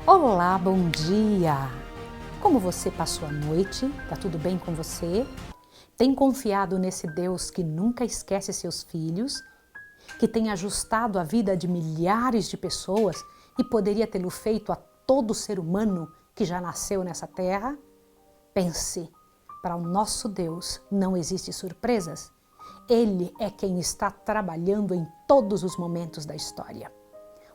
Olá, bom dia! Como você passou a noite? Tá tudo bem com você? Tem confiado nesse Deus que nunca esquece seus filhos? Que tem ajustado a vida de milhares de pessoas e poderia tê-lo feito a todo ser humano que já nasceu nessa terra? Pense, para o nosso Deus não existe surpresas. Ele é quem está trabalhando em todos os momentos da história.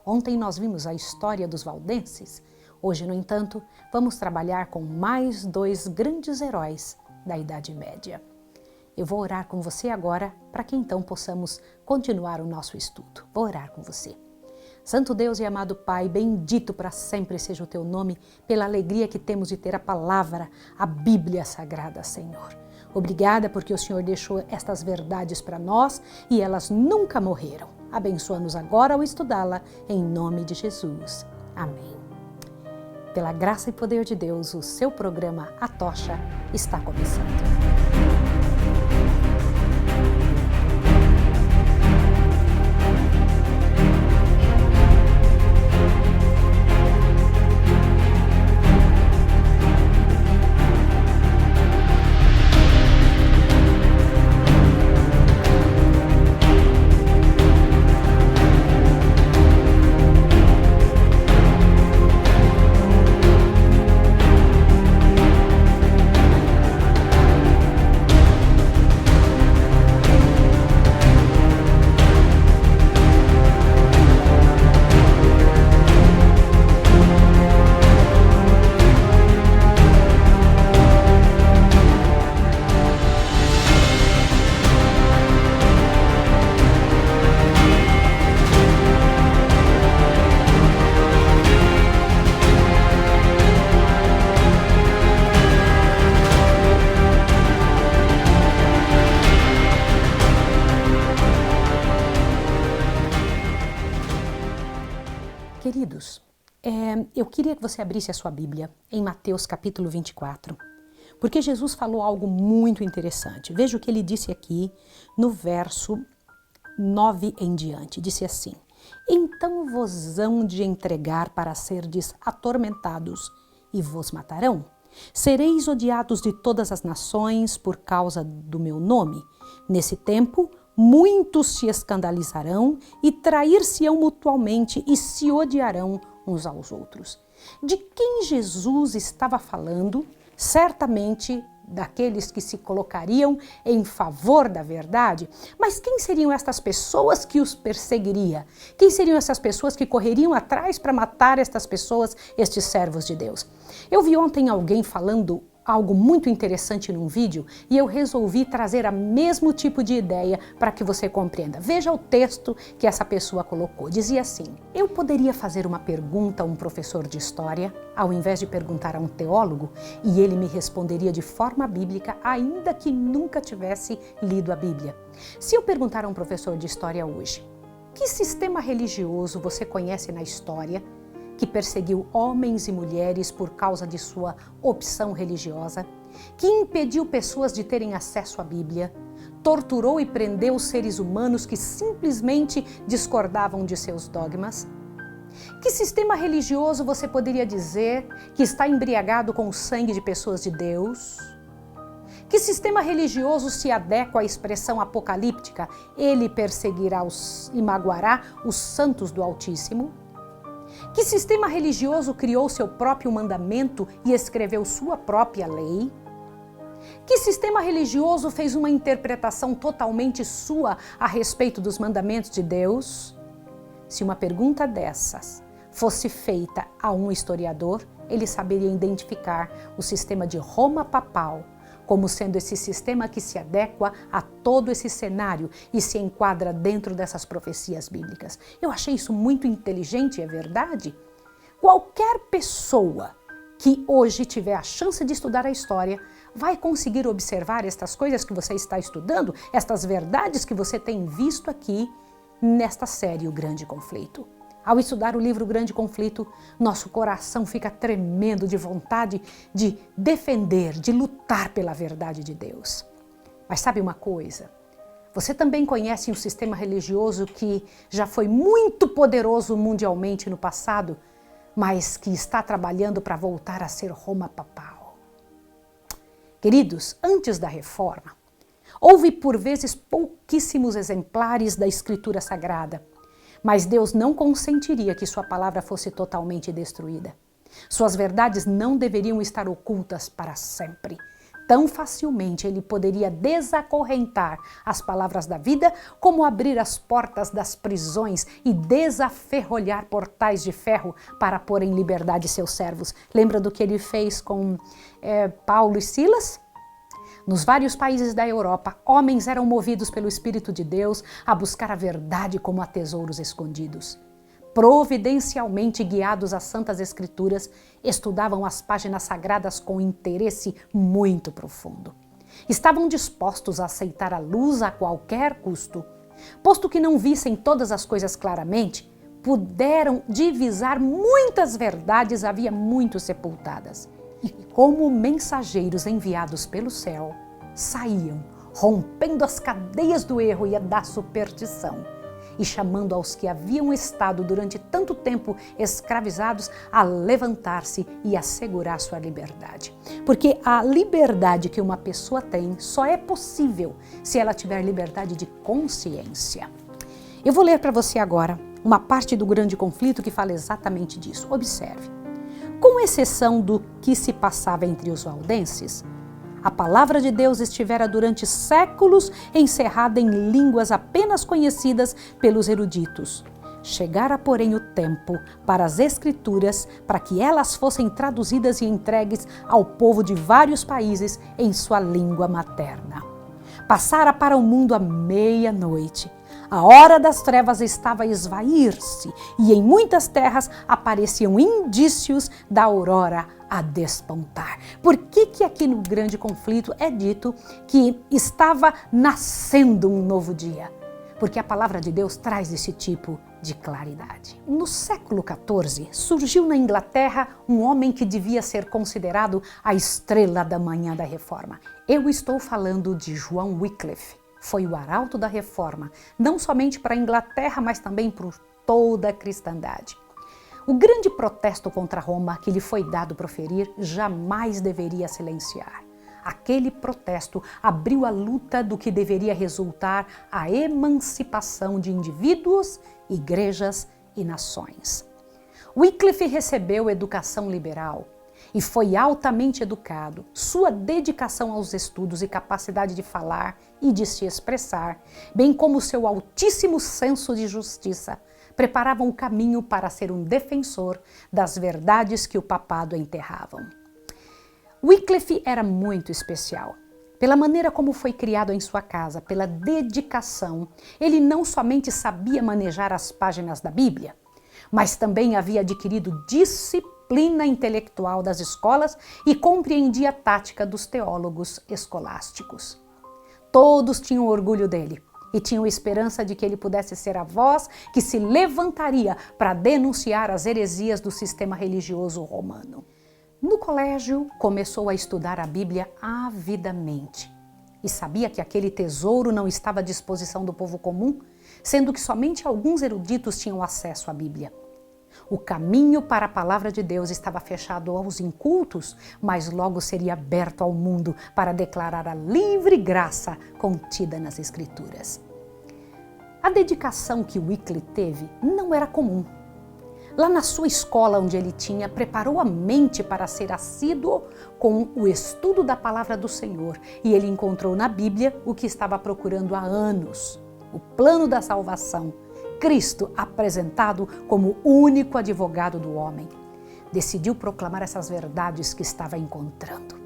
Ontem nós vimos a história dos valdenses. Hoje, no entanto, vamos trabalhar com mais dois grandes heróis da Idade Média. Eu vou orar com você agora para que então possamos continuar o nosso estudo. Vou orar com você. Santo Deus e amado Pai, bendito para sempre seja o teu nome, pela alegria que temos de ter a palavra, a Bíblia Sagrada, Senhor. Obrigada porque o Senhor deixou estas verdades para nós e elas nunca morreram. Abençoa-nos agora ao estudá-la, em nome de Jesus. Amém. Pela graça e poder de Deus, o seu programa A Tocha está começando. Queridos, eu queria que você abrisse a sua Bíblia em Mateus capítulo 24, porque Jesus falou algo muito interessante. Veja o que ele disse aqui no verso 9 em diante. Disse assim: então vos hão de entregar para serdes atormentados e vos matarão. Sereis odiados de todas as nações por causa do meu nome. Nesse tempo, muitos se escandalizarão e trair-se-ão mutuamente e se odiarão uns aos outros. De quem Jesus estava falando? Certamente daqueles que se colocariam em favor da verdade. Mas quem seriam estas pessoas que os perseguiria? Quem seriam essas pessoas que correriam atrás para matar estas pessoas, estes servos de Deus? Eu vi ontem alguém falando algo muito interessante num vídeo e eu resolvi trazer o mesmo tipo de ideia para que você compreenda. Veja o texto que essa pessoa colocou. Dizia assim: eu poderia fazer uma pergunta a um professor de história, ao invés de perguntar a um teólogo, e ele me responderia de forma bíblica, ainda que nunca tivesse lido a Bíblia. Se eu perguntar a um professor de história hoje, que sistema religioso você conhece na história que perseguiu homens e mulheres por causa de sua opção religiosa, que impediu pessoas de terem acesso à Bíblia, torturou e prendeu seres humanos que simplesmente discordavam de seus dogmas? Que sistema religioso você poderia dizer que está embriagado com o sangue de pessoas de Deus? Que sistema religioso se adequa à expressão apocalíptica, ele perseguirá e magoará os santos do Altíssimo? Que sistema religioso criou seu próprio mandamento e escreveu sua própria lei? Que sistema religioso fez uma interpretação totalmente sua a respeito dos mandamentos de Deus? Se uma pergunta dessas fosse feita a um historiador, ele saberia identificar o sistema de Roma papal como sendo esse sistema que se adequa a todo esse cenário e se enquadra dentro dessas profecias bíblicas. Eu achei isso muito inteligente, é verdade? Qualquer pessoa que hoje tiver a chance de estudar a história vai conseguir observar estas coisas que você está estudando, estas verdades que você tem visto aqui nesta série O Grande Conflito. Ao estudar o livro Grande Conflito, nosso coração fica tremendo de vontade de defender, de lutar pela verdade de Deus. Mas sabe uma coisa? Você também conhece um sistema religioso que já foi muito poderoso mundialmente no passado, mas que está trabalhando para voltar a ser Roma papal. Queridos, antes da Reforma, houve por vezes pouquíssimos exemplares da Escritura Sagrada, mas Deus não consentiria que sua palavra fosse totalmente destruída. Suas verdades não deveriam estar ocultas para sempre. Tão facilmente ele poderia desacorrentar as palavras da vida, como abrir as portas das prisões e desaferrolhar portais de ferro para pôr em liberdade seus servos. Lembra do que ele fez com Paulo e Silas? Nos vários países da Europa, homens eram movidos pelo Espírito de Deus a buscar a verdade como a tesouros escondidos. Providencialmente guiados às Santas Escrituras, estudavam as páginas sagradas com interesse muito profundo. Estavam dispostos a aceitar a luz a qualquer custo. Posto que não vissem todas as coisas claramente, puderam divisar muitas verdades havia muito sepultadas. E como mensageiros enviados pelo céu, saíam, rompendo as cadeias do erro e da superstição, e chamando aos que haviam estado durante tanto tempo escravizados a levantar-se e assegurar sua liberdade. Porque a liberdade que uma pessoa tem só é possível se ela tiver liberdade de consciência. Eu vou ler para você agora uma parte do grande conflito que fala exatamente disso. Observe. Com exceção do que se passava entre os valdenses, a palavra de Deus estivera durante séculos encerrada em línguas apenas conhecidas pelos eruditos. Chegara, porém, o tempo para as Escrituras, para que elas fossem traduzidas e entregues ao povo de vários países em sua língua materna. Passara para o mundo a meia-noite. A hora das trevas estava a esvair-se e em muitas terras apareciam indícios da aurora a despontar. Por que aqui no grande conflito é dito que estava nascendo um novo dia? Porque a palavra de Deus traz esse tipo de claridade. No século XIV, surgiu na Inglaterra um homem que devia ser considerado a estrela da manhã da Reforma. Eu estou falando de João Wycliffe. Foi o arauto da Reforma, não somente para a Inglaterra, mas também para toda a cristandade. O grande protesto contra Roma que lhe foi dado proferir jamais deveria silenciar. Aquele protesto abriu a luta do que deveria resultar a emancipação de indivíduos, igrejas e nações. Wycliffe recebeu educação liberal e foi altamente educado. Sua dedicação aos estudos e capacidade de falar e de se expressar, bem como seu altíssimo senso de justiça, preparavam o caminho para ser um defensor das verdades que o papado enterravam. Wycliffe era muito especial. Pela maneira como foi criado em sua casa, pela dedicação, ele não somente sabia manejar as páginas da Bíblia, mas também havia adquirido disciplina intelectual das escolas e compreendia a tática dos teólogos escolásticos. Todos tinham orgulho dele e tinham esperança de que ele pudesse ser a voz que se levantaria para denunciar as heresias do sistema religioso romano. No colégio, começou a estudar a Bíblia avidamente e sabia que aquele tesouro não estava à disposição do povo comum, sendo que somente alguns eruditos tinham acesso à Bíblia. O caminho para a palavra de Deus estava fechado aos incultos, mas logo seria aberto ao mundo para declarar a livre graça contida nas Escrituras. A dedicação que Wycliffe teve não era comum. Lá na sua escola onde ele tinha, preparou a mente para ser assíduo com o estudo da palavra do Senhor e ele encontrou na Bíblia o que estava procurando há anos, o plano da salvação, Cristo apresentado como único advogado do homem. Decidiu proclamar essas verdades que estava encontrando.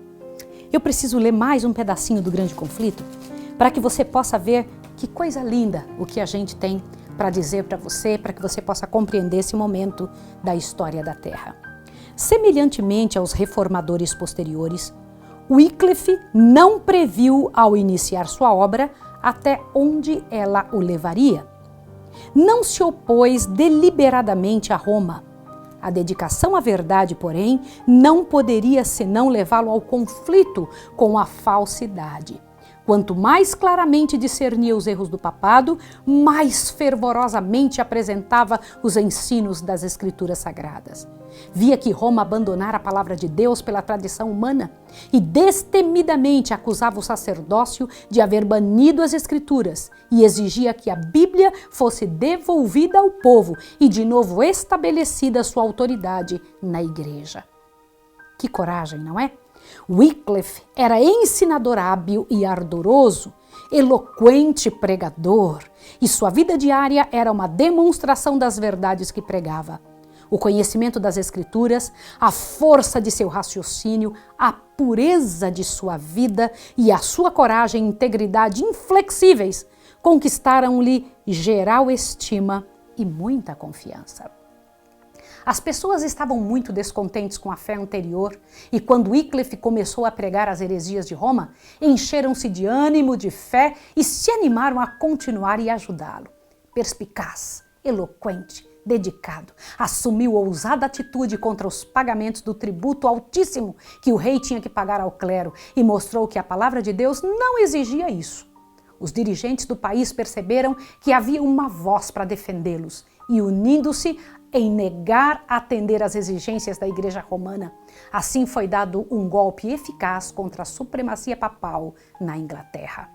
Eu preciso ler mais um pedacinho do grande conflito para que você possa ver que coisa linda o que a gente tem para dizer para você, para que você possa compreender esse momento da história da Terra. Semelhantemente aos reformadores posteriores, Wycliffe não previu ao iniciar sua obra até onde ela o levaria. Não se opôs deliberadamente a Roma. A dedicação à verdade, porém, não poderia senão levá-lo ao conflito com a falsidade. Quanto mais claramente discernia os erros do papado, mais fervorosamente apresentava os ensinos das Escrituras Sagradas. Via que Roma abandonara a palavra de Deus pela tradição humana e destemidamente acusava o sacerdócio de haver banido as Escrituras e exigia que a Bíblia fosse devolvida ao povo e de novo estabelecida sua autoridade na igreja. Que coragem, não é? Wycliffe era ensinador hábil e ardoroso, eloquente pregador, e sua vida diária era uma demonstração das verdades que pregava. O conhecimento das Escrituras, a força de seu raciocínio, a pureza de sua vida e a sua coragem e integridade inflexíveis conquistaram-lhe geral estima e muita confiança. As pessoas estavam muito descontentes com a fé anterior e quando Wycliffe começou a pregar as heresias de Roma, encheram-se de ânimo, de fé e se animaram a continuar e ajudá-lo. Perspicaz, eloquente, dedicado, assumiu ousada atitude contra os pagamentos do tributo altíssimo que o rei tinha que pagar ao clero e mostrou que a palavra de Deus não exigia isso. Os dirigentes do país perceberam que havia uma voz para defendê-los e, unindo-se em negar atender às exigências da Igreja Romana, assim foi dado um golpe eficaz contra a supremacia papal na Inglaterra.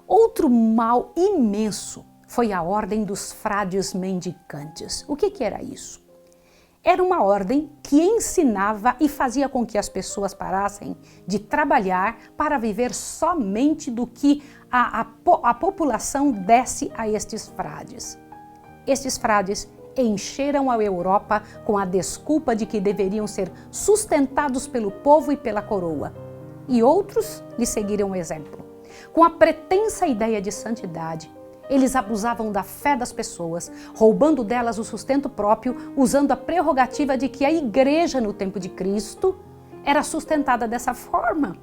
Outro mal imenso foi a ordem dos frades mendicantes. O que era isso? Era uma ordem que ensinava e fazia com que as pessoas parassem de trabalhar para viver somente do que a população desse a estes frades. Estes frades encheram a Europa com a desculpa de que deveriam ser sustentados pelo povo e pela coroa. E outros lhe seguiram o exemplo. Com a pretensa ideia de santidade, eles abusavam da fé das pessoas, roubando delas o sustento próprio, usando a prerrogativa de que a igreja no tempo de Cristo era sustentada dessa forma.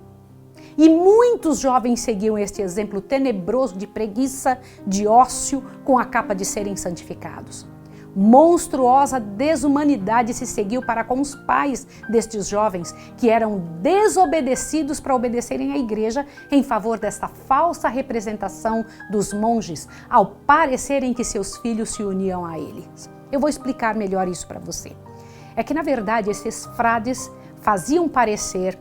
E muitos jovens seguiam este exemplo tenebroso de preguiça, de ócio, com a capa de serem santificados. Monstruosa desumanidade se seguiu para com os pais destes jovens, que eram desobedecidos para obedecerem à igreja em favor desta falsa representação dos monges, ao parecerem que seus filhos se uniam a eles. Eu vou explicar melhor isso para você. É que, na verdade, esses frades faziam parecer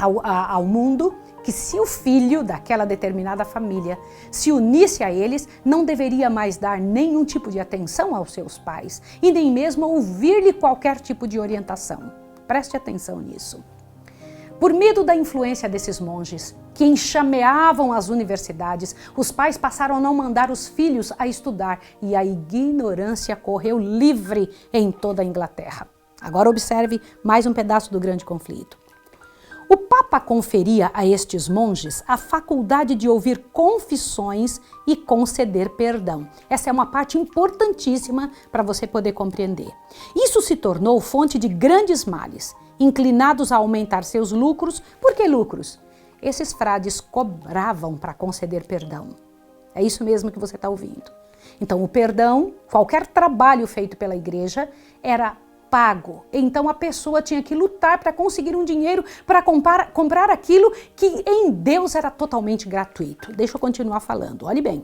ao mundo que se o filho daquela determinada família se unisse a eles, não deveria mais dar nenhum tipo de atenção aos seus pais e nem mesmo ouvir-lhe qualquer tipo de orientação. Preste atenção nisso. Por medo da influência desses monges, que enxameavam as universidades, os pais passaram a não mandar os filhos a estudar e a ignorância correu livre em toda a Inglaterra. Agora observe mais um pedaço do grande conflito. O Papa conferia a estes monges a faculdade de ouvir confissões e conceder perdão. Essa é uma parte importantíssima para você poder compreender. Isso se tornou fonte de grandes males, inclinados a aumentar seus lucros. Por que lucros? Esses frades cobravam para conceder perdão. É isso mesmo que você está ouvindo. Então, o perdão, qualquer trabalho feito pela igreja, era pago. Então a pessoa tinha que lutar para conseguir um dinheiro para comprar aquilo que em Deus era totalmente gratuito. Deixa eu continuar falando, olhe bem.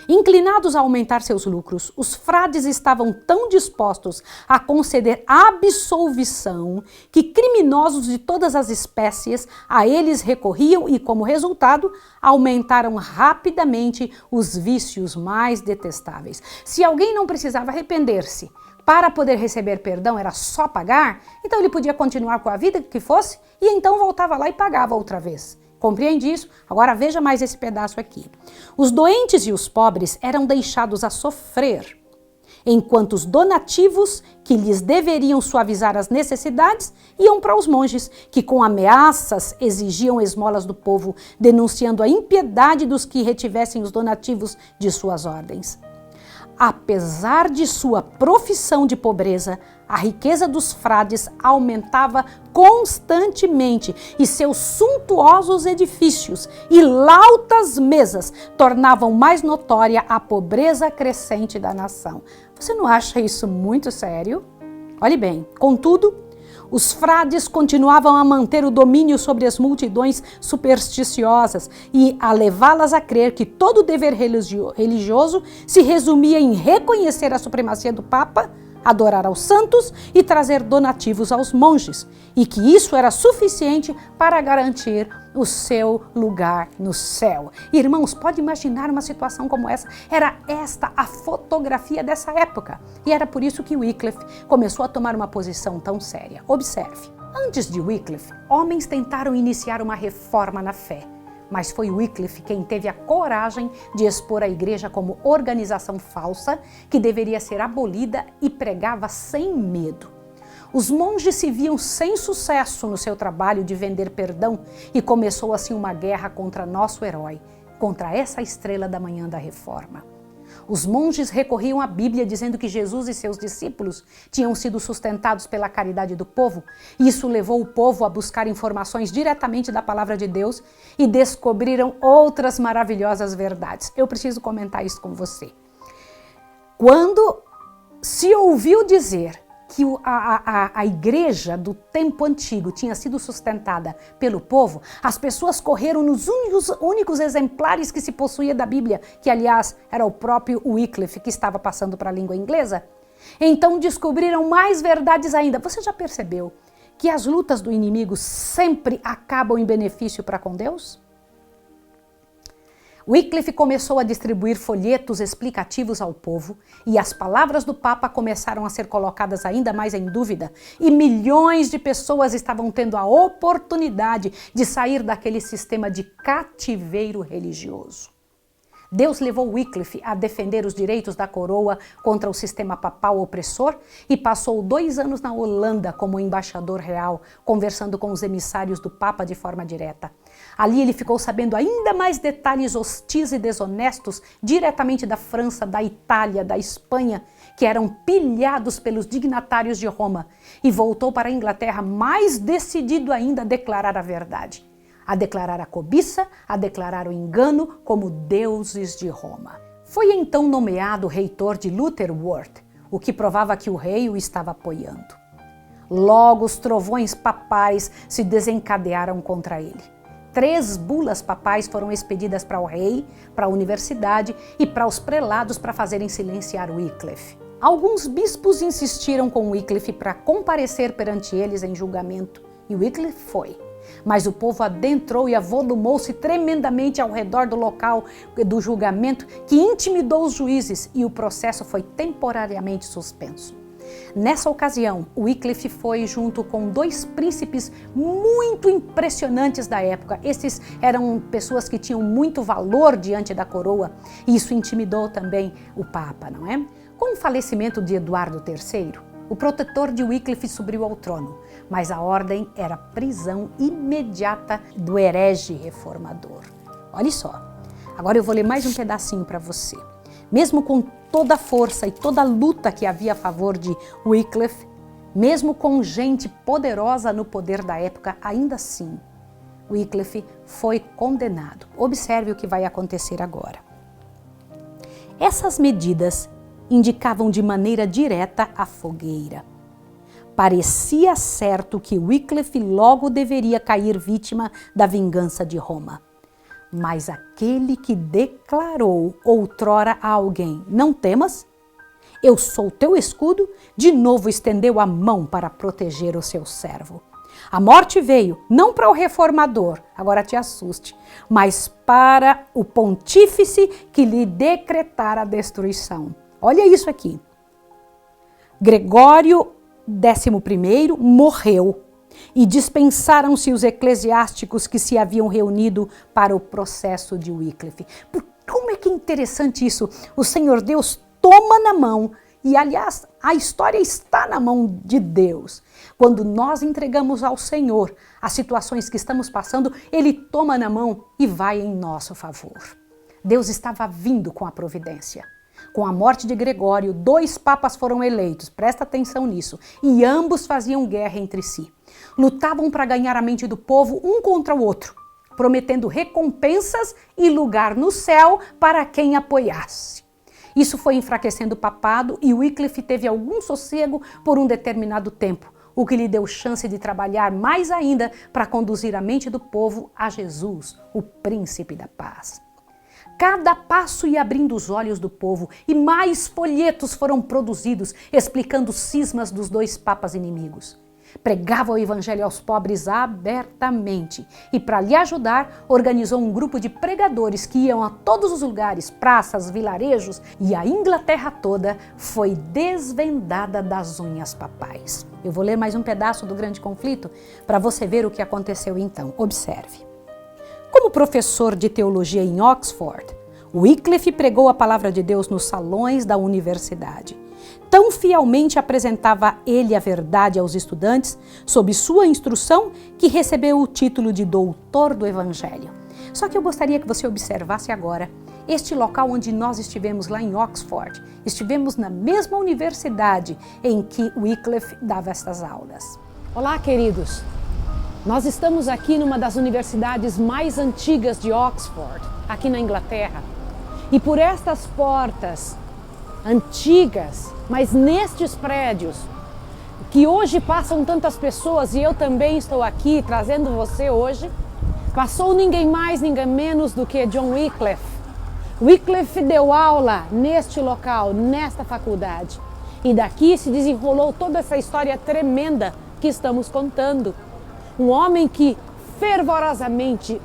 Inclinados a aumentar seus lucros, os frades estavam tão dispostos a conceder absolvição que criminosos de todas as espécies a eles recorriam e, como resultado, aumentaram rapidamente os vícios mais detestáveis. Se alguém não precisava arrepender-se para poder receber perdão, era só pagar, então ele podia continuar com a vida que fosse e então voltava lá e pagava outra vez. Compreende isso? Agora veja mais esse pedaço aqui. Os doentes e os pobres eram deixados a sofrer, enquanto os donativos, que lhes deveriam suavizar as necessidades, iam para os monges, que com ameaças exigiam esmolas do povo, denunciando a impiedade dos que retivessem os donativos de suas ordens. Apesar de sua profissão de pobreza, a riqueza dos frades aumentava constantemente e seus suntuosos edifícios e lautas mesas tornavam mais notória a pobreza crescente da nação. Você não acha isso muito sério? Olhe bem, contudo, Os frades continuavam a manter o domínio sobre as multidões supersticiosas e a levá-las a crer que todo o dever religioso se resumia em reconhecer a supremacia do Papa, adorar aos santos e trazer donativos aos monges, e que isso era suficiente para garantir o seu lugar no céu. Irmãos, pode imaginar uma situação como essa? Era esta a fotografia dessa época, e era por isso que Wycliffe começou a tomar uma posição tão séria. Observe, antes de Wycliffe, homens tentaram iniciar uma reforma na fé, mas foi Wycliffe quem teve a coragem de expor a igreja como organização falsa que deveria ser abolida e pregava sem medo. Os monges se viam sem sucesso no seu trabalho de vender perdão e começou assim uma guerra contra nosso herói, contra essa estrela da manhã da reforma. Os monges recorriam à Bíblia dizendo que Jesus e seus discípulos tinham sido sustentados pela caridade do povo. Isso levou o povo a buscar informações diretamente da palavra de Deus e descobriram outras maravilhosas verdades. Eu preciso comentar isso com você. Quando se ouviu dizer que a igreja do tempo antigo tinha sido sustentada pelo povo, as pessoas correram nos únicos exemplares que se possuía da Bíblia, que aliás era o próprio Wycliffe que estava passando para a língua inglesa. Então descobriram mais verdades ainda. Você já percebeu que as lutas do inimigo sempre acabam em benefício para com Deus? Wycliffe começou a distribuir folhetos explicativos ao povo e as palavras do Papa começaram a ser colocadas ainda mais em dúvida e milhões de pessoas estavam tendo a oportunidade de sair daquele sistema de cativeiro religioso. Deus levou Wycliffe a defender os direitos da coroa contra o sistema papal opressor e passou 2 anos na Holanda como embaixador real, conversando com os emissários do Papa de forma direta. Ali ele ficou sabendo ainda mais detalhes hostis e desonestos diretamente da França, da Itália, da Espanha, que eram pilhados pelos dignatários de Roma, e voltou para a Inglaterra mais decidido ainda a declarar a verdade. A declarar a cobiça, a declarar o engano como deuses de Roma. Foi então nomeado reitor de Lutterworth, o que provava que o rei o estava apoiando. Logo os trovões papais se desencadearam contra ele. 3 bulas papais foram expedidas para o rei, para a universidade e para os prelados para fazerem silenciar Wycliffe. Alguns bispos insistiram com Wycliffe para comparecer perante eles em julgamento, e Wycliffe foi. Mas o povo adentrou e avolumou-se tremendamente ao redor do local do julgamento, que intimidou os juízes e o processo foi temporariamente suspenso. Nessa ocasião, Wycliffe foi junto com 2 príncipes muito impressionantes da época. Esses eram pessoas que tinham muito valor diante da coroa e isso intimidou também o Papa, não é? Com o falecimento de Eduardo III, o protetor de Wycliffe subiu ao trono, mas a ordem era prisão imediata do herege reformador. Olha só, agora eu vou ler mais um pedacinho para você. Mesmo com toda a força e toda a luta que havia a favor de Wycliffe, mesmo com gente poderosa no poder da época, ainda assim, Wycliffe foi condenado. Observe o que vai acontecer agora. Essas medidas indicavam de maneira direta a fogueira. Parecia certo que Wycliffe logo deveria cair vítima da vingança de Roma. Mas aquele que declarou outrora a alguém, não temas, eu sou teu escudo, de novo estendeu a mão para proteger o seu servo. A morte veio, não para o reformador, agora te assuste, mas para o pontífice que lhe decretara a destruição. Olha isso aqui. Gregório XI morreu e dispensaram-se os eclesiásticos que se haviam reunido para o processo de Wycliffe. Como é que é interessante isso? O Senhor Deus toma na mão, e aliás, a história está na mão de Deus. Quando nós entregamos ao Senhor as situações que estamos passando, Ele toma na mão e vai em nosso favor. Deus estava vindo com a providência. Com a morte de Gregório, 2 papas foram eleitos, presta atenção nisso, e ambos faziam guerra entre si. Lutavam para ganhar a mente do povo um contra o outro, prometendo recompensas e lugar no céu para quem apoiasse. Isso foi enfraquecendo o papado e Wycliffe teve algum sossego por um determinado tempo. o que lhe deu chance de trabalhar mais ainda para conduzir a mente do povo a Jesus, o príncipe da paz. Cada passo ia abrindo os olhos do povo e mais folhetos foram produzidos explicando cismas dos dois papas inimigos. Pregava o evangelho aos pobres abertamente e, para lhe ajudar, organizou um grupo de pregadores que iam a todos os lugares, praças, vilarejos, e a Inglaterra toda foi desvendada das unhas papais. Eu vou ler mais um pedaço do Grande Conflito para você ver o que aconteceu então. Observe. Como professor de teologia em Oxford, Wycliffe pregou a palavra de Deus nos salões da universidade. Tão fielmente apresentava ele a verdade aos estudantes, sob sua instrução, que recebeu o título de doutor do Evangelho. Só que eu gostaria que você observasse agora este local onde nós estivemos lá em Oxford. Estivemos na mesma universidade em que Wycliffe dava estas aulas. Olá, queridos! Nós estamos aqui numa das universidades mais antigas de Oxford, aqui na Inglaterra. E por estas portas antigas, mas nestes prédios, que hoje passam tantas pessoas, e eu também estou aqui trazendo você hoje, passou ninguém mais, ninguém menos do que John Wycliffe. Wycliffe deu aula neste local, nesta faculdade. E daqui se desenrolou toda essa história tremenda que estamos contando. Um homem que fervorosamente,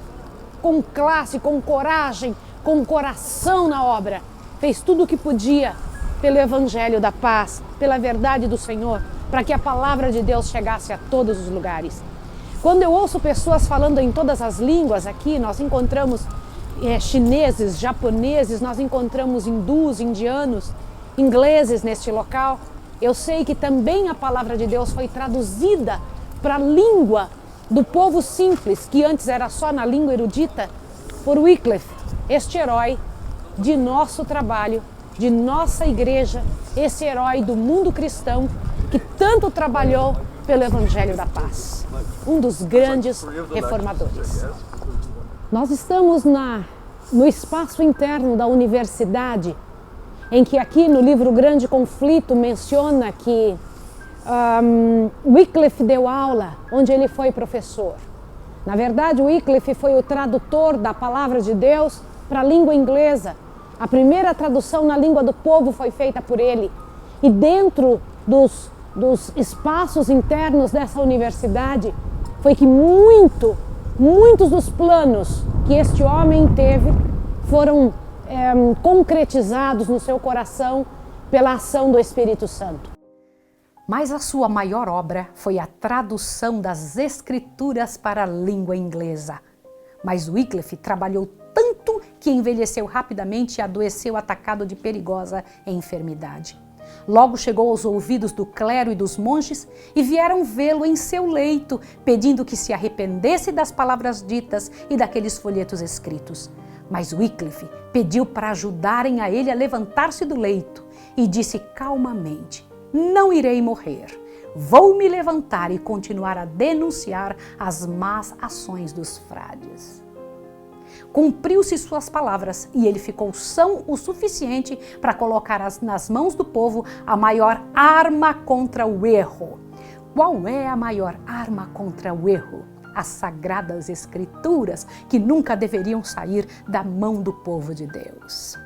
com classe, com coragem, com coração na obra, fez tudo o que podia pelo Evangelho da paz, pela verdade do Senhor, para que a palavra de Deus chegasse a todos os lugares. Quando eu ouço pessoas falando em todas as línguas aqui, nós encontramos chineses, japoneses, nós encontramos hindus, indianos, ingleses neste local. Eu sei que também a palavra de Deus foi traduzida para a língua do povo simples, que antes era só na língua erudita, por Wycliffe, este herói de nosso trabalho, de nossa igreja, esse herói do mundo cristão que tanto trabalhou pelo Evangelho da Paz, um dos grandes reformadores. Nós estamos no espaço interno da universidade, em que aqui no livro Grande Conflito menciona que Wycliffe deu aula, onde ele foi professor. Na verdade, Wycliffe foi o tradutor da palavra de Deus para a língua inglesa. A primeira tradução na língua do povo foi feita por ele. E dentro dos espaços internos dessa universidade, foi que muitos dos planos que este homem teve foram concretizados no seu coração pela ação do Espírito Santo. Mas a sua maior obra foi a tradução das Escrituras para a língua inglesa. Mas Wycliffe trabalhou tanto que envelheceu rapidamente e adoeceu atacado de perigosa enfermidade. Logo chegou aos ouvidos do clero e dos monges e vieram vê-lo em seu leito, pedindo que se arrependesse das palavras ditas e daqueles folhetos escritos. Mas Wycliffe pediu para ajudarem a ele a levantar-se do leito e disse calmamente: "Não irei morrer. Vou me levantar e continuar a denunciar as más ações dos frades." Cumpriu-se suas palavras e ele ficou são o suficiente para colocar nas mãos do povo a maior arma contra o erro. Qual é a maior arma contra o erro? As Sagradas Escrituras, que nunca deveriam sair da mão do povo de Deus.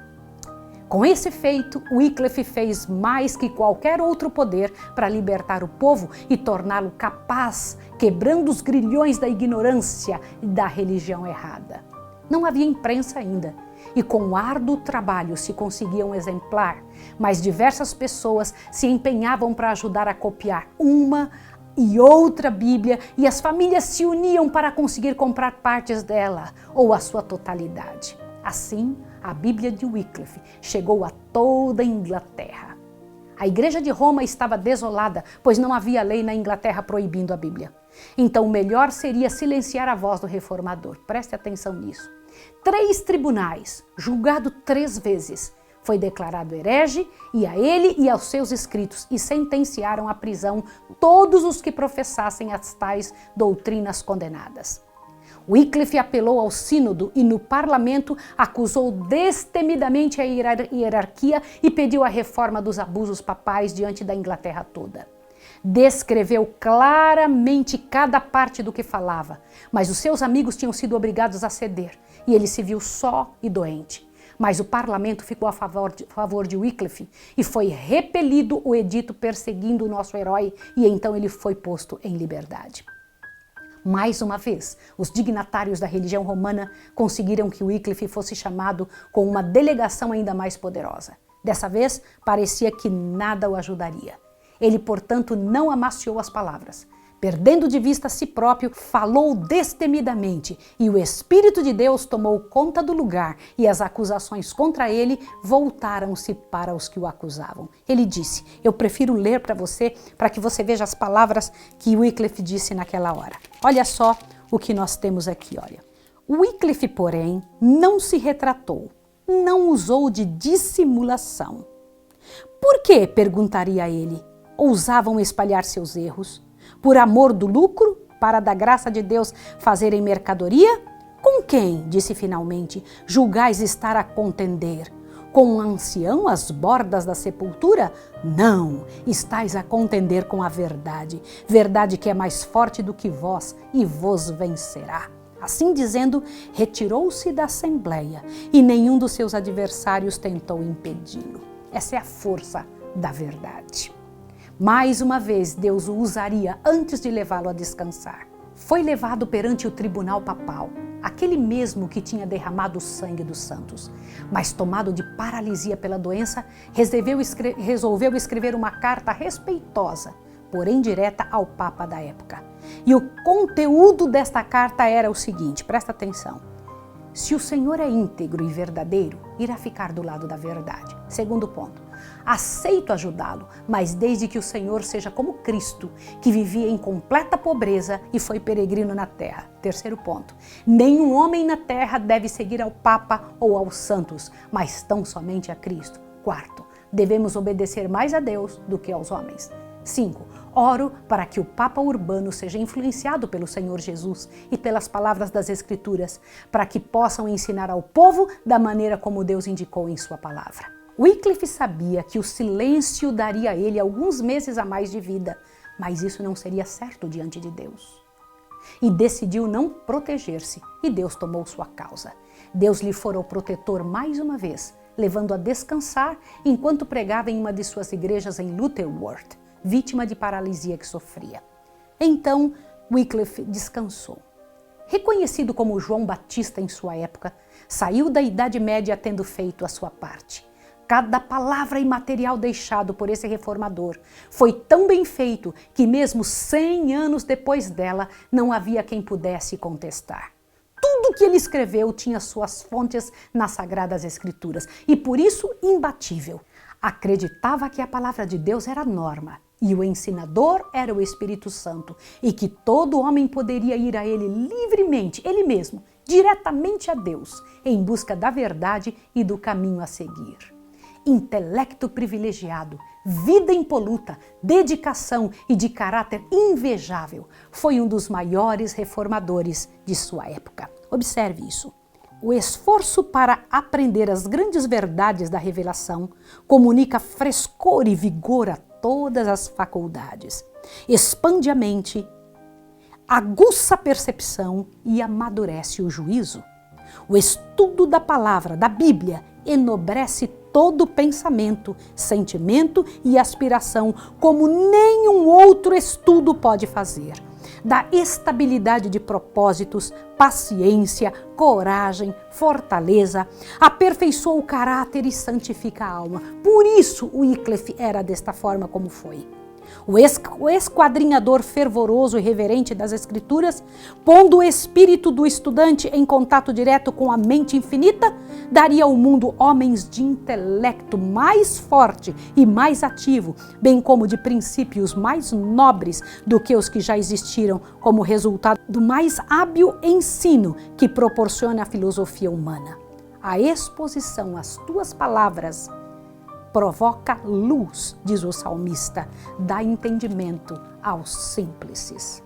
Com esse feito, Wycliffe fez mais que qualquer outro poder para libertar o povo e torná-lo capaz, quebrando os grilhões da ignorância e da religião errada. Não havia imprensa ainda, e com árduo trabalho se conseguia um exemplar, mas diversas pessoas se empenhavam para ajudar a copiar uma e outra Bíblia, e as famílias se uniam para conseguir comprar partes dela ou a sua totalidade. Assim, a Bíblia de Wycliffe chegou a toda a Inglaterra. A Igreja de Roma estava desolada, pois não havia lei na Inglaterra proibindo a Bíblia. Então, o melhor seria silenciar a voz do reformador. Preste atenção nisso. 3 tribunais, julgado 3 vezes, foi declarado herege, e a ele e aos seus escritos, e sentenciaram à prisão todos os que professassem as tais doutrinas condenadas. Wycliffe apelou ao sínodo e no parlamento acusou destemidamente a hierarquia e pediu a reforma dos abusos papais diante da Inglaterra toda. Descreveu claramente cada parte do que falava, mas os seus amigos tinham sido obrigados a ceder e ele se viu só e doente. Mas o parlamento ficou a favor de Wycliffe e foi repelido o edito perseguindo o nosso herói e então ele foi posto em liberdade. Mais uma vez, os dignatários da religião romana conseguiram que Wycliffe fosse chamado com uma delegação ainda mais poderosa. Dessa vez, parecia que nada o ajudaria. Ele, portanto, não amaciou as palavras. Perdendo de vista a si próprio, falou destemidamente, e o Espírito de Deus tomou conta do lugar, e as acusações contra ele voltaram-se para os que o acusavam. Ele disse, eu prefiro ler para que você veja as palavras que Wycliffe disse naquela hora. Olha só o que nós temos aqui, olha. Wycliffe, porém, não se retratou, não usou de dissimulação. Por que, perguntaria ele, ousavam espalhar seus erros? Por amor do lucro, para da graça de Deus fazerem mercadoria? Com quem, disse finalmente, julgais estar a contender? Com um ancião às bordas da sepultura? Não, estais a contender com a verdade, verdade que é mais forte do que vós e vos vencerá. Assim dizendo, retirou-se da assembleia e nenhum dos seus adversários tentou impedi-lo. Essa é a força da verdade. Mais uma vez, Deus o usaria antes de levá-lo a descansar. Foi levado perante o tribunal papal, aquele mesmo que tinha derramado o sangue dos santos. Mas tomado de paralisia pela doença, resolveu escrever uma carta respeitosa, porém direta ao Papa da época. E o conteúdo desta carta era o seguinte, presta atenção. Se o Senhor é íntegro e verdadeiro, irá ficar do lado da verdade. Segundo ponto, aceito ajudá-lo, mas desde que o Senhor seja como Cristo, que vivia em completa pobreza e foi peregrino na terra. Terceiro ponto, nenhum homem na terra deve seguir ao Papa ou aos santos, mas tão somente a Cristo. Quarto, devemos obedecer mais a Deus do que aos homens. 5. Oro para que o Papa Urbano seja influenciado pelo Senhor Jesus e pelas palavras das Escrituras, para que possam ensinar ao povo da maneira como Deus indicou em sua palavra. Wycliffe sabia que o silêncio daria a ele alguns meses a mais de vida, mas isso não seria certo diante de Deus. E decidiu não proteger-se, e Deus tomou sua causa. Deus lhe fora o protetor mais uma vez, levando a descansar enquanto pregava em uma de suas igrejas em Lutterworth, vítima de paralisia que sofria. Então, Wycliffe descansou. Reconhecido como João Batista em sua época, saiu da Idade Média tendo feito a sua parte. Cada palavra e material deixado por esse reformador foi tão bem feito que mesmo 100 anos depois dela, não havia quem pudesse contestar. Tudo que ele escreveu tinha suas fontes nas Sagradas Escrituras e por isso imbatível. Acreditava que a palavra de Deus era a norma e o ensinador era o Espírito Santo e que todo homem poderia ir a ele livremente, ele mesmo, diretamente a Deus, em busca da verdade e do caminho a seguir. Intelecto privilegiado, vida impoluta, dedicação e de caráter invejável, foi um dos maiores reformadores de sua época. Observe isso. O esforço para aprender as grandes verdades da revelação comunica frescor e vigor a todas as faculdades, expande a mente, aguça a percepção e amadurece o juízo. O estudo da palavra, da Bíblia, enobrece todo pensamento, sentimento e aspiração, como nenhum outro estudo pode fazer. Dá estabilidade de propósitos, paciência, coragem, fortaleza, aperfeiçoa o caráter e santifica a alma. Por isso Wycliffe era desta forma como foi. O esquadrinhador fervoroso e reverente das Escrituras, pondo o espírito do estudante em contato direto com a mente infinita, daria ao mundo homens de intelecto mais forte e mais ativo, bem como de princípios mais nobres do que os que já existiram, como resultado do mais hábil ensino que proporciona a filosofia humana. A exposição às tuas palavras provoca luz, diz o salmista, dá entendimento aos simples.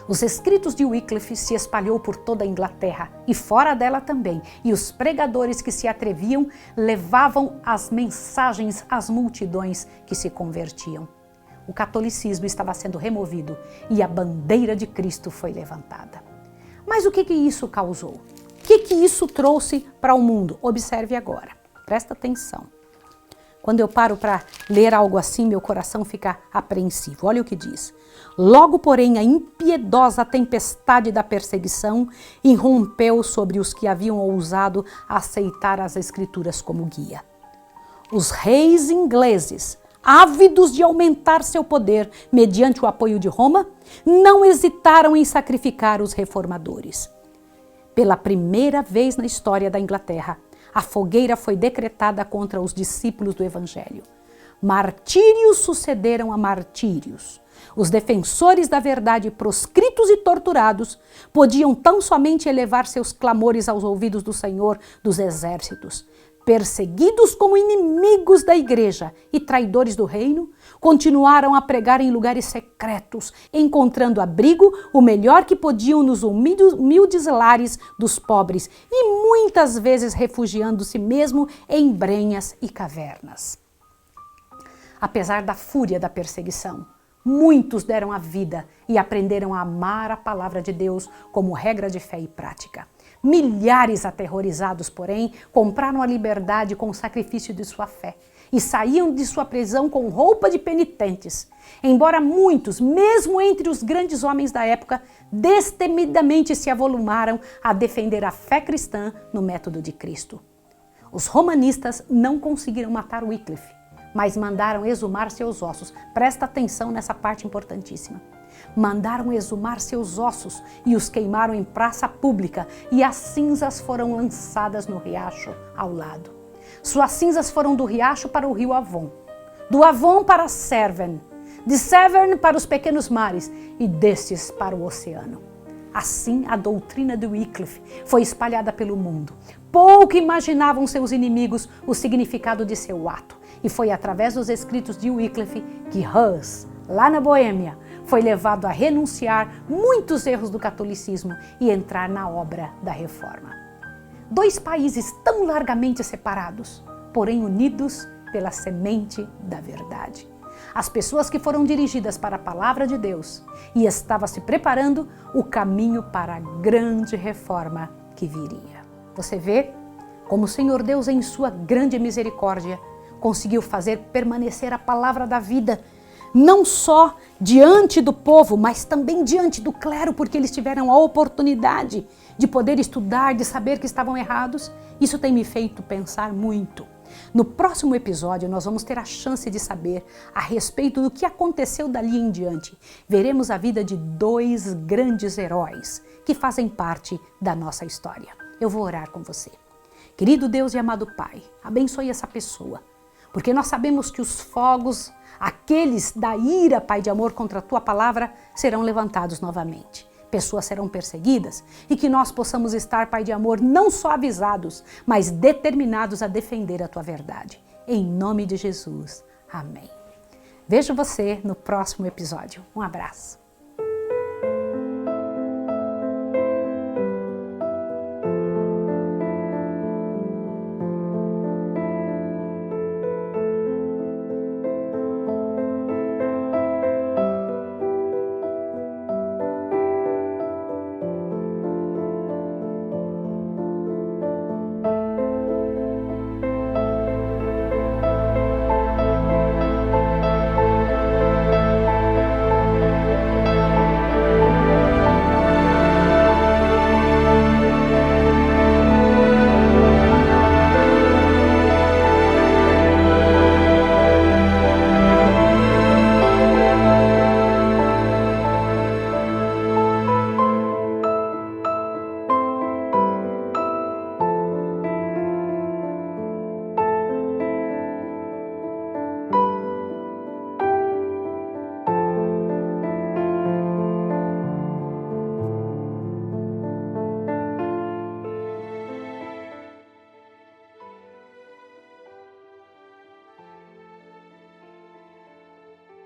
Os escritos de Wycliffe se espalhou por toda a Inglaterra e fora dela também, e os pregadores que se atreviam levavam as mensagens às multidões que se convertiam. o catolicismo estava sendo removido e a bandeira de Cristo foi levantada. Mas o que isso causou? O que isso trouxe para o mundo? Observe agora, presta atenção. Quando eu paro para ler algo assim, meu coração fica apreensivo. Olha o que diz. Logo, porém, a impiedosa tempestade da perseguição irrompeu sobre os que haviam ousado aceitar as Escrituras como guia. Os reis ingleses, ávidos de aumentar seu poder mediante o apoio de Roma, não hesitaram em sacrificar os reformadores. Pela primeira vez na história da Inglaterra, a fogueira foi decretada contra os discípulos do Evangelho. Martírios sucederam a martírios. Os defensores da verdade, proscritos e torturados, podiam tão somente elevar seus clamores aos ouvidos do Senhor dos Exércitos. Perseguidos como inimigos da igreja e traidores do reino, continuaram a pregar em lugares secretos, encontrando abrigo o melhor que podiam nos humildes lares dos pobres e muitas vezes refugiando-se mesmo em brenhas e cavernas. Apesar da fúria da perseguição, muitos deram a vida e aprenderam a amar a palavra de Deus como regra de fé e prática. Milhares aterrorizados, porém, compraram a liberdade com o sacrifício de sua fé e saíam de sua prisão com roupa de penitentes. Embora muitos, mesmo entre os grandes homens da época, destemidamente se avolumaram a defender a fé cristã no método de Cristo. Os romanistas não conseguiram matar Wycliffe, mas mandaram exumar seus ossos. Presta atenção nessa parte importantíssima. Mandaram exumar seus ossos e os queimaram em praça pública, e as cinzas foram lançadas no riacho ao lado. Suas cinzas foram do riacho para o rio Avon, do Avon para Severn, de Severn para os pequenos mares e destes para o oceano. Assim, a doutrina de Wycliffe foi espalhada pelo mundo. Pouco imaginavam seus inimigos o significado de seu ato, e foi através dos escritos de Wycliffe que Hus, lá na Boêmia, foi levado a renunciar muitos erros do catolicismo e entrar na obra da reforma. Dois países tão largamente separados, porém unidos pela semente da verdade. As pessoas que foram dirigidas para a palavra de Deus e estavam se preparando o caminho para a grande reforma que viria. Você vê como o Senhor Deus, em sua grande misericórdia, conseguiu fazer permanecer a palavra da vida, não só diante do povo, mas também diante do clero, porque eles tiveram a oportunidade de poder estudar, de saber que estavam errados. Isso tem me feito pensar muito. No próximo episódio, nós vamos ter a chance de saber a respeito do que aconteceu dali em diante. Veremos a vida de dois grandes heróis que fazem parte da nossa história. Eu vou orar com você. Querido Deus e amado Pai, abençoe essa pessoa, porque nós sabemos que os fogos, aqueles da ira, Pai de amor, contra a Tua palavra, serão levantados novamente. Pessoas serão perseguidas e que nós possamos estar, Pai de amor, não só avisados, mas determinados a defender a Tua verdade. Em nome de Jesus. Amém. Vejo você no próximo episódio. Um abraço.